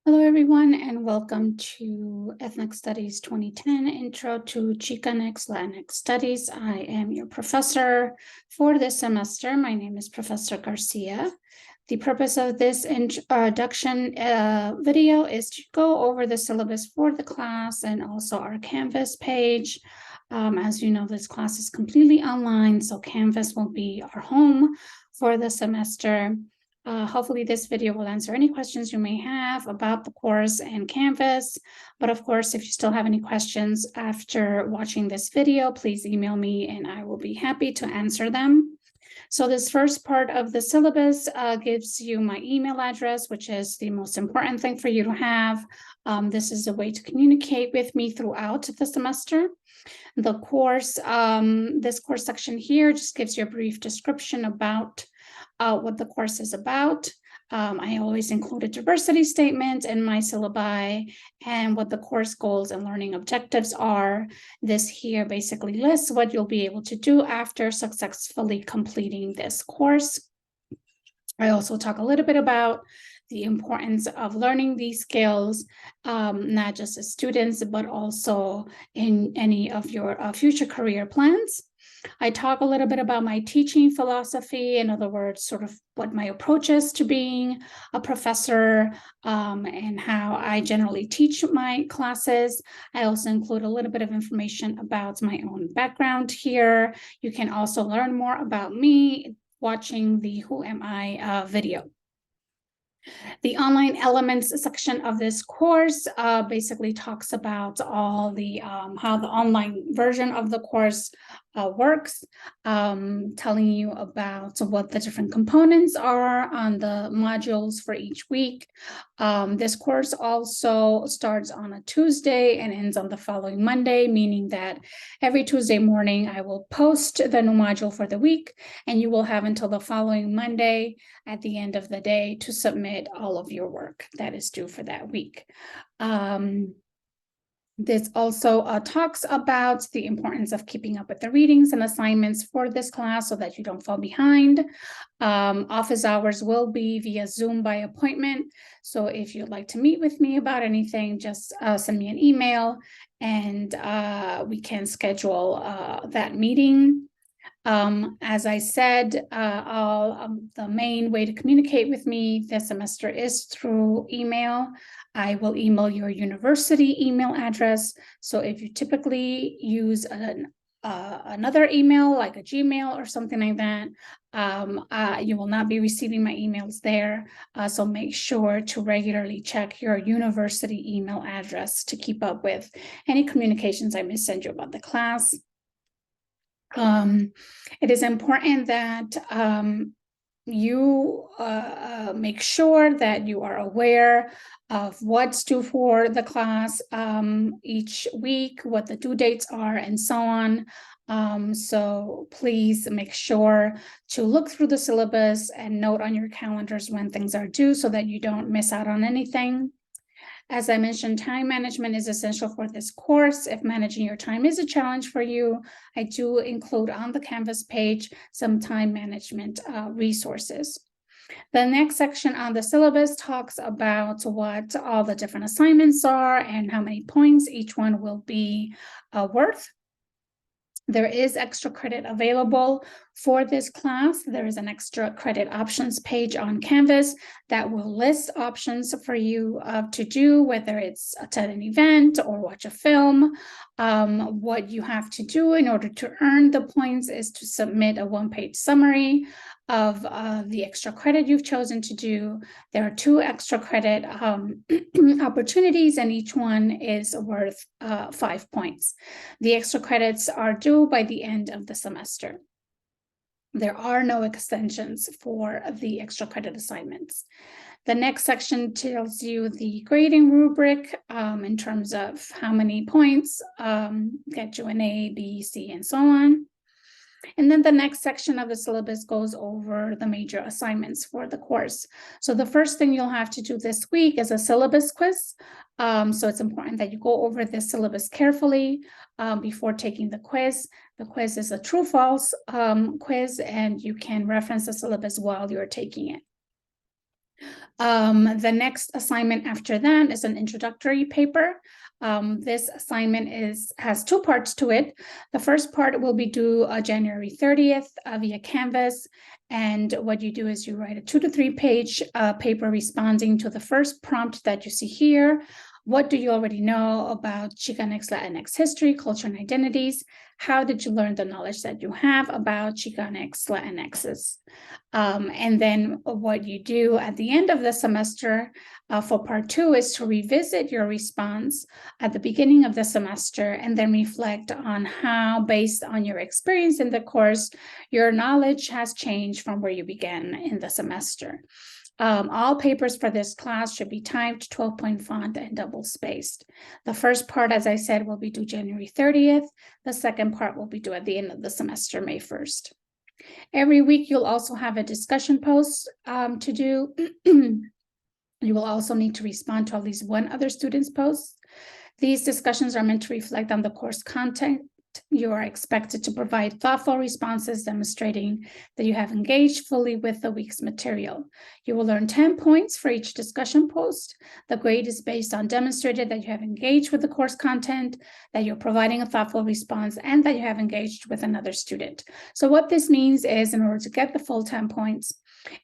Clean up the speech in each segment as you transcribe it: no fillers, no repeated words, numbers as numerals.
Hello, everyone, and welcome to Ethnic Studies 2010 Intro to CHICANX LATINX Studies. I am your professor for this semester. My name is Professor Garcia. The purpose of this introduction video is to go over the syllabus for the class and also our Canvas page. As you know, this class is completely online, so Canvas will be our home for the semester. Hopefully this video will answer any questions you may have about the course and Canvas. But of course, if you still have any questions after watching this video, please email me and I will be happy to answer them. So this first part of the syllabus gives you my email address, which is the most important thing for you to have. This is a way to communicate with me throughout the semester. The course, this course section here just gives you a brief description about what the course is about. I always include a diversity statement in my syllabi and what the course goals and learning objectives are. This here basically lists what you'll be able to do after successfully completing this course. I also talk a little bit about the importance of learning these skills, not just as students, but also in any of your future career plans. I talk a little bit about my teaching philosophy, in other words, sort of what my approach is to being a professor and how I generally teach my classes. I also include a little bit of information about my own background here. You can also learn more about me watching the Who Am I video. The online elements section of this course basically talks about all the how the online version of the course works, telling you about what the different components are on the modules for each week. This course also starts on a Tuesday and ends on the following Monday, meaning that every Tuesday morning I will post the new module for the week, and you will have until the following Monday at the end of the day to submit all of your work that is due for that week. This also talks about the importance of keeping up with the readings and assignments for this class so that you don't fall behind. Office hours will be via Zoom by appointment. So if you'd like to meet with me about anything, just send me an email and we can schedule that meeting. As I said, the main way to communicate with me this semester is through email. I will email your university email address. So if you typically use another email like a Gmail or something like that, you will not be receiving my emails there. So make sure to regularly check your university email address to keep up with any communications I may send you about the class. It is important that you make sure that you are aware of what's due for the class each week, what the due dates are, and so on. So please make sure to look through the syllabus and note on your calendars when things are due so that you don't miss out on anything. As I mentioned, time management is essential for this course. If managing your time is a challenge for you, I do include on the Canvas page some time management resources. The next section on the syllabus talks about what all the different assignments are and how many points each one will be worth. There is extra credit available for this class. There is an extra credit options page on Canvas that will list options for you to do, whether it's attend an event or watch a film. What you have to do in order to earn the points is to submit a one-page summary of the extra credit you've chosen to do. There are 2 extra credit opportunities, and each one is worth 5 points. The extra credits are due by the end of the semester. There are no extensions for the extra credit assignments. The next section tells you the grading rubric in terms of how many points get you an A, B, C, and so on. And then the next section of the syllabus goes over the major assignments for the course. So the first thing you'll have to do this week is a syllabus quiz. So it's important that you go over this syllabus carefully before taking the quiz. The quiz is a true-false quiz, and you can reference the syllabus while you're taking it. The next assignment after that is an introductory paper. This assignment has two parts to it. The first part will be due January 30th via Canvas. And what you do is you write a 2 to 3 page paper responding to the first prompt that you see here. What do you already know about Chicanx, Latinx history, culture, and identities? How did you learn the knowledge that you have about Chicanx, Latinxes? And then what you do at the end of the semester for part 2 is to revisit your response at the beginning of the semester and then reflect on how, based on your experience in the course, your knowledge has changed from where you began in the semester. All papers for this class should be typed 12-point font and double-spaced. The first part, as I said, will be due January 30th. The second part will be due at the end of the semester, May 1st. Every week, you'll also have a discussion post to do. You will also need to respond to at least one other student's post. These discussions are meant to reflect on the course content. You are expected to provide thoughtful responses demonstrating that you have engaged fully with the week's material. You will earn 10 points for each discussion post. The grade is based on demonstrated that you have engaged with the course content, that you're providing a thoughtful response, and that you have engaged with another student. So what this means is, in order to get the full 10 points,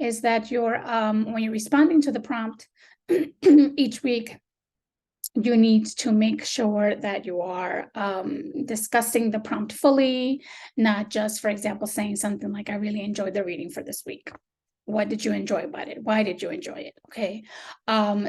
is that you're when you're responding to the prompt each week, you need to make sure that you are discussing the prompt fully, not just, for example, saying something like, I really enjoyed the reading for this week. What did you enjoy about it? Why did you enjoy it? Okay.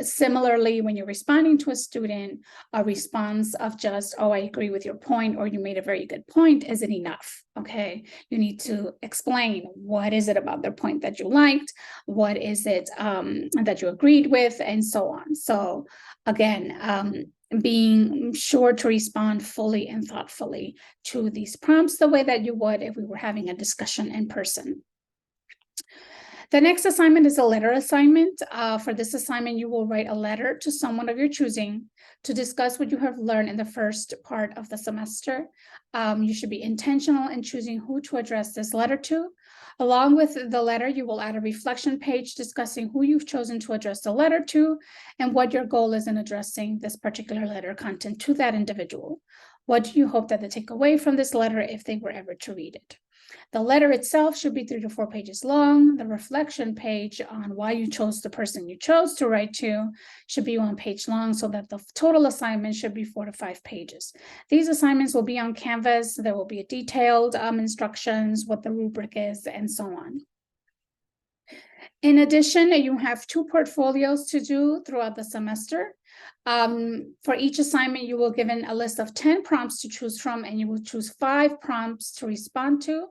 Similarly, when you're responding to a student, a response of just, oh, I agree with your point, or you made a very good point, isn't enough. Okay. You need to explain what is it about their point that you liked, what is it that you agreed with, and so on. So again, being sure to respond fully and thoughtfully to these prompts the way that you would if we were having a discussion in person. The next assignment is a letter assignment. For this assignment, you will write a letter to someone of your choosing to discuss what you have learned in the first part of the semester. You should be intentional in choosing who to address this letter to. Along with the letter, you will add a reflection page discussing who you've chosen to address the letter to and what your goal is in addressing this particular letter content to that individual. What do you hope that they take away from this letter if they were ever to read it? The letter itself should be 3 to 4 pages long. The reflection page on why you chose the person you chose to write to should be 1 page long, so that the total assignment should be 4 to 5 pages. These assignments will be on Canvas. There will be a detailed instructions, what the rubric is, and so on. In addition, you have 2 portfolios to do throughout the semester. For each assignment, you will be given a list of 10 prompts to choose from, and you will choose 5 prompts to respond to.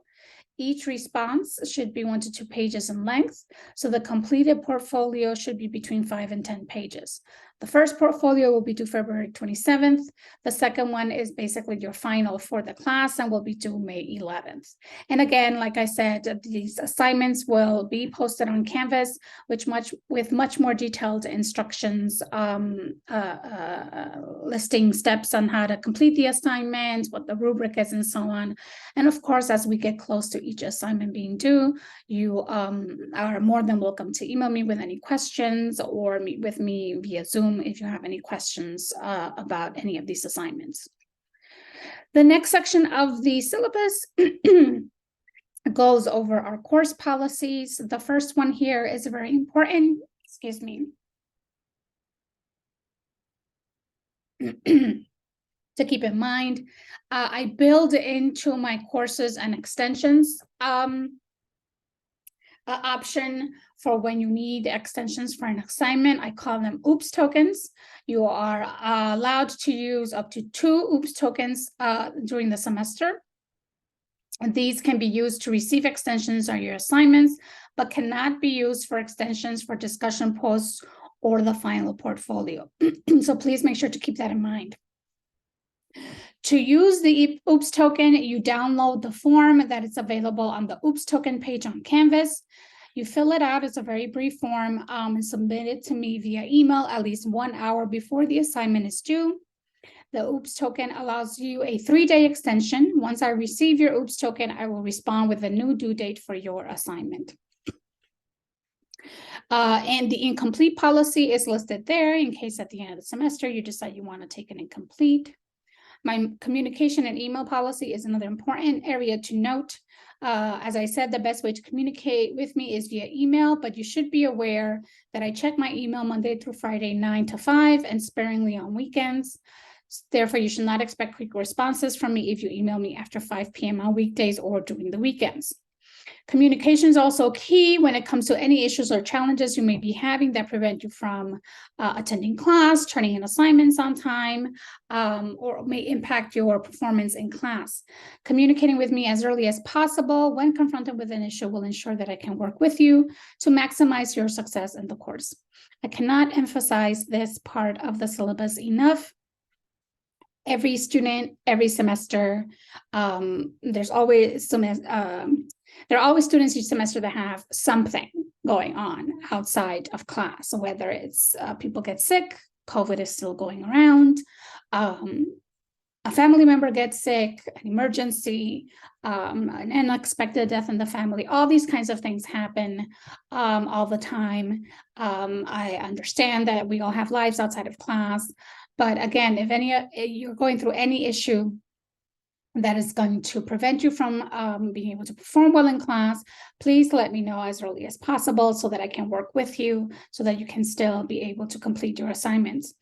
Each response should be 1 to 2 pages in length, so the completed portfolio should be between 5 and 10 pages. The first portfolio will be due February 27th. The second one is basically your final for the class and will be due May 11th. And again, like I said, these assignments will be posted on Canvas, with much more detailed instructions, listing steps on how to complete the assignments, what the rubric is, and so on. And of course, as we get close to each assignment being due, you are more than welcome to email me with any questions or meet with me via Zoom if you have any questions about any of these assignments. The next section of the syllabus goes over our course policies. The first one here is very important. Excuse me. To keep in mind, I build into my courses and extensions option for when you need extensions for an assignment. I call them OOPS tokens. You are allowed to use up to 2 OOPS tokens during the semester. And these can be used to receive extensions on your assignments, but cannot be used for extensions for discussion posts or the final portfolio. So please make sure to keep that in mind. To use the OOPS token, you download the form that is available on the OOPS token page on Canvas. You fill it out. It's a very brief form and submit it to me via email at least 1 hour before the assignment is due. The OOPS token allows you a 3-day extension. Once I receive your OOPS token, I will respond with a new due date for your assignment. And the incomplete policy is listed there in case at the end of the semester you decide you want to take an incomplete. My communication and email policy is another important area to note. As I said, the best way to communicate with me is via email, but you should be aware that I check my email Monday through Friday, 9 to 5, and sparingly on weekends. Therefore, you should not expect quick responses from me if you email me after 5 p.m. on weekdays or during the weekends. Communication is also key when it comes to any issues or challenges you may be having that prevent you from attending class, turning in assignments on time, or may impact your performance in class. Communicating with me as early as possible when confronted with an issue will ensure that I can work with you to maximize your success in the course. I cannot emphasize this part of the syllabus enough. Every student, every semester, there are always students each semester that have something going on outside of class. So whether it's people get sick, COVID is still going around, a family member gets sick, an emergency, an unexpected death in the family, all these kinds of things happen all the time. I understand that we all have lives outside of class. But again, if you're going through any issue that is going to prevent you from being able to perform well in class, please let me know as early as possible so that I can work with you so that you can still be able to complete your assignments.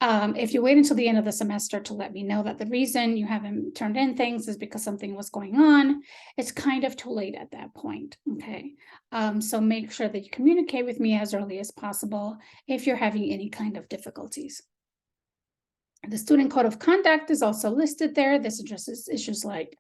If you wait until the end of the semester to let me know that the reason you haven't turned in things is because something was going on, it's kind of too late at that point, okay? So make sure that you communicate with me as early as possible if you're having any kind of difficulties. The student code of conduct is also listed there. This addresses issues like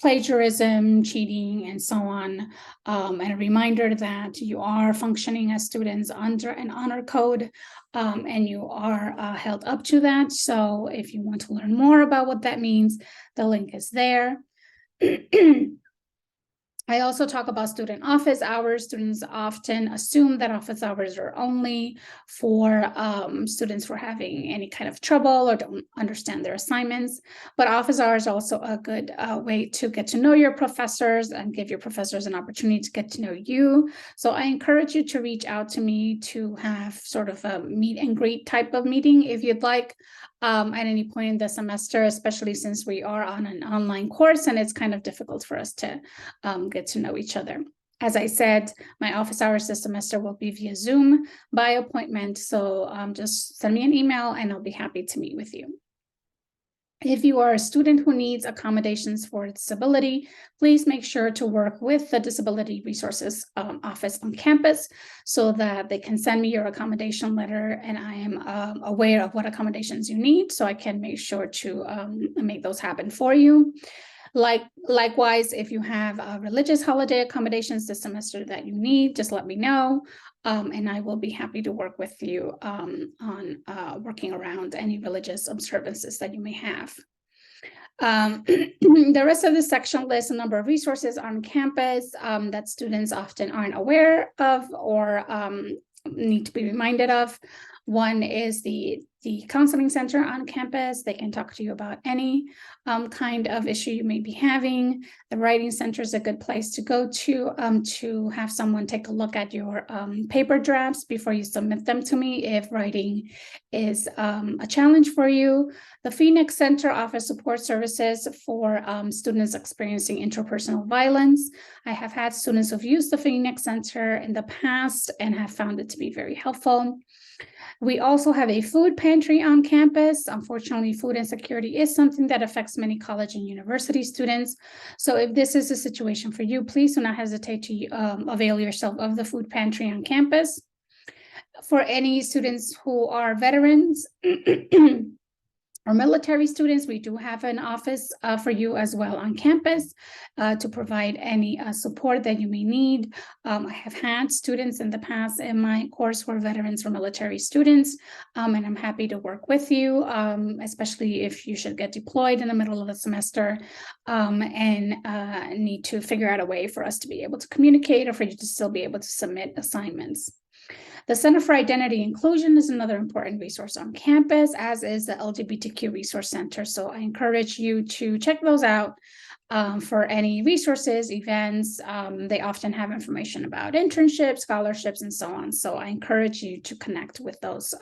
plagiarism, cheating, and so on. And a reminder that you are functioning as students under an honor code, and you are held up to that. So if you want to learn more about what that means, the link is there. I also talk about student office hours. Students often assume that office hours are only for students who are having any kind of trouble or don't understand their assignments. But office hours are also a good way to get to know your professors and give your professors an opportunity to get to know you. So I encourage you to reach out to me to have sort of a meet and greet type of meeting if you'd like. At any point in the semester, especially since we are on an online course and it's kind of difficult for us to get to know each other. As I said, my office hours this semester will be via Zoom by appointment. So just send me an email and I'll be happy to meet with you. If you are a student who needs accommodations for disability, please make sure to work with the Disability Resources Office on campus so that they can send me your accommodation letter and I am aware of what accommodations you need so I can make sure to make those happen for you. Likewise, if you have religious holiday accommodations this semester that you need, just let me know. And I will be happy to work with you on working around any religious observances that you may have. The rest of the section lists a number of resources on campus that students often aren't aware of or need to be reminded of. One is the counseling center on campus. They can talk to you about any kind of issue you may be having. The writing center is a good place to go to have someone take a look at your paper drafts before you submit them to me if writing is a challenge for you. The Phoenix Center offers support services for students experiencing interpersonal violence. I have had students who've used the Phoenix Center in the past and have found it to be very helpful. We also have a food pantry on campus. Unfortunately, food insecurity is something that affects many college and university students. So if this is a situation for you, please do not hesitate to avail yourself of the food pantry on campus. For any students who are veterans or military students, we do have an office for you as well on campus to provide any support that you may need. I have had students in the past in my course who are veterans or military students, and I'm happy to work with you, especially if you should get deployed in the middle of the semester and need to figure out a way for us to be able to communicate or for you to still be able to submit assignments. The Center for Identity Inclusion is another important resource on campus, as is the LGBTQ Resource Center. So I encourage you to check those out for any resources, events. They often have information about internships, scholarships, and so on. So I encourage you to connect with those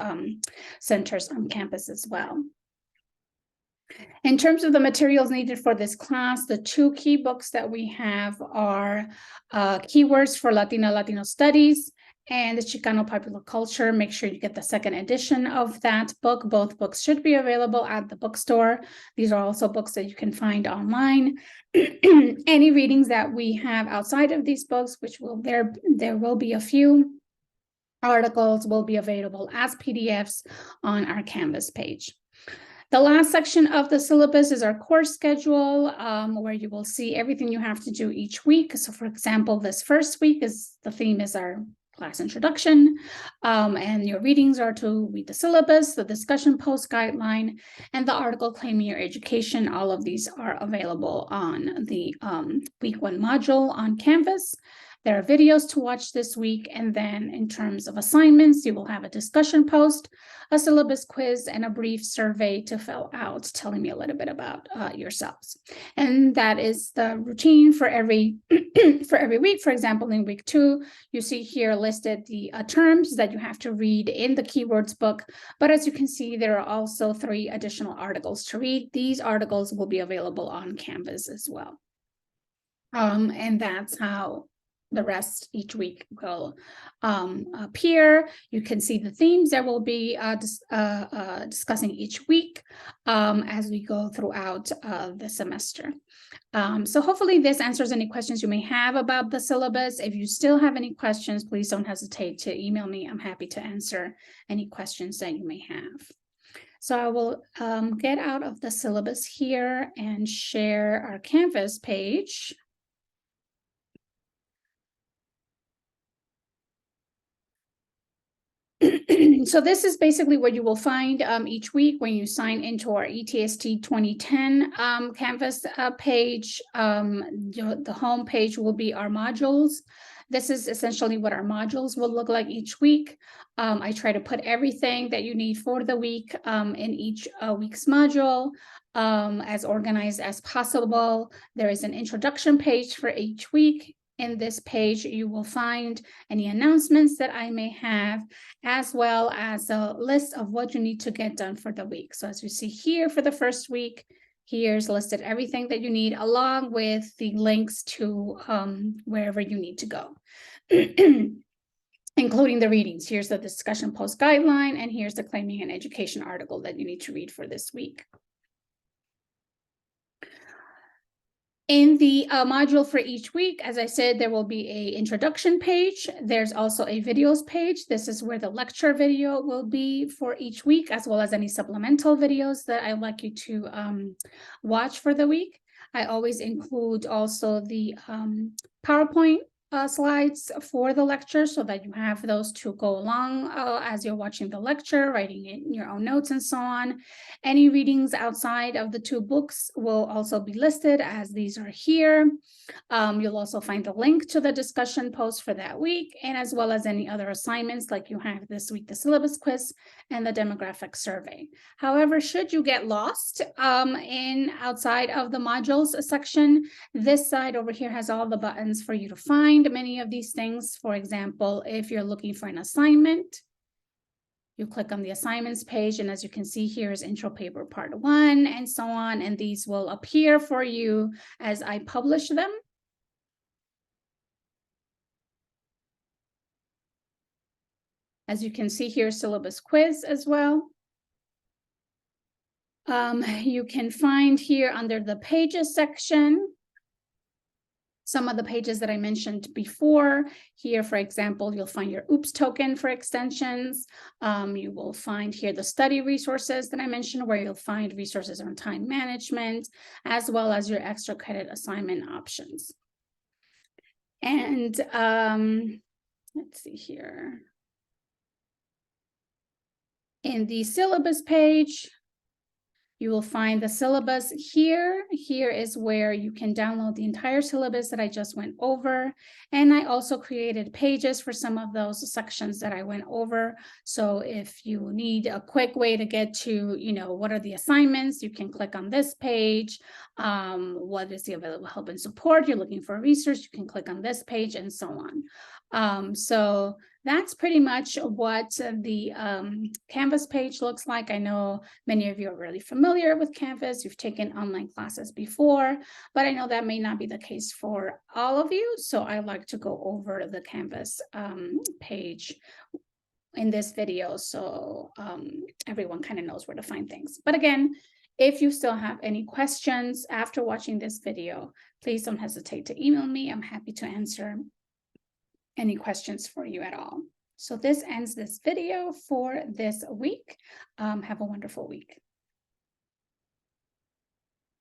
centers on campus as well. In terms of the materials needed for this class, the two key books that we have are Keywords for Latino Studies and the Chicano Popular Culture. Make sure you get the second edition of that book. Both books should be available at the bookstore. These are also books that you can find online. Any readings that we have outside of these books, which there will be a few articles, will be available as PDFs on our Canvas page. The last section of the syllabus is our course schedule, where you will see everything you have to do each week. So for example, this first week the theme is our class introduction, and your readings are to read the syllabus, the discussion post guideline, and the article Claiming Your Education. All of these are available on the week 1 module on Canvas. There are videos to watch this week, and then in terms of assignments, you will have a discussion post, a syllabus quiz, and a brief survey to fill out, telling me a little bit about yourselves. And that is the routine for every for every week. For example, in week 2, you see here listed the terms that you have to read in the keywords book. But as you can see, there are also 3 additional articles to read. These articles will be available on Canvas as well. And that's how the rest each week will appear. You can see the themes that we'll be discussing each week as we go throughout the semester. So hopefully this answers any questions you may have about the syllabus. If you still have any questions, please don't hesitate to email me. I'm happy to answer any questions that you may have. So I will get out of the syllabus here and share our Canvas page. So this is basically what you will find each week when you sign into our ETST2010 Canvas page. The home page will be our modules. This is essentially what our modules will look like each week. I try to put everything that you need for the week in each week's module as organized as possible. There is an introduction page for each week. In this page, you will find any announcements that I may have, as well as a list of what you need to get done for the week. So as you see here for the first week, here's listed everything that you need, along with the links to wherever you need to go, including the readings. Here's the discussion post guideline, and here's the Claiming an Education article that you need to read for this week. In the module for each week, as I said, there will be an introduction page. There's also a videos page. This is where the lecture video will be for each week, as well as any supplemental videos that I'd like you to watch for the week. I always include also the PowerPoint slides for the lecture, so that you have those to go along as you're watching the lecture, writing in your own notes and so on. Any readings outside of the 2 books will also be listed, as these are here. You'll also find the link to the discussion post for that week, and as well as any other assignments like you have this week, the syllabus quiz and the demographic survey. However, should you get lost in outside of the modules section, this side over here has all the buttons for you to find many of these things. For example, if you're looking for an assignment, you click on the assignments page, and as you can see, here is intro paper part 1 and so on, and these will appear for you as I publish them. As you can see here, syllabus quiz as well. You can find here under the pages section some of the pages that I mentioned before. Here, for example, you'll find your OOPS token for extensions. You will find here the study resources that I mentioned, where you'll find resources on time management, as well as your extra credit assignment options. And let's see here. In the syllabus page, You will find the syllabus here. Here is where you can download the entire syllabus that I just went over. And I also created pages for some of those sections that I went over. So if you need a quick way to get to, what are the assignments, you can click on this page. What is the available help and support? You're looking for research, you can click on this page, and so on. So that's pretty much what the Canvas page looks like. I know many of you are really familiar with Canvas. You've taken online classes before, but I know that may not be the case for all of you. So I like to go over the Canvas page in this video, so everyone kind of knows where to find things. But again, if you still have any questions after watching this video, please don't hesitate to email me. I'm happy to answer any questions for you at all. So this ends this video for this week. Have a wonderful week.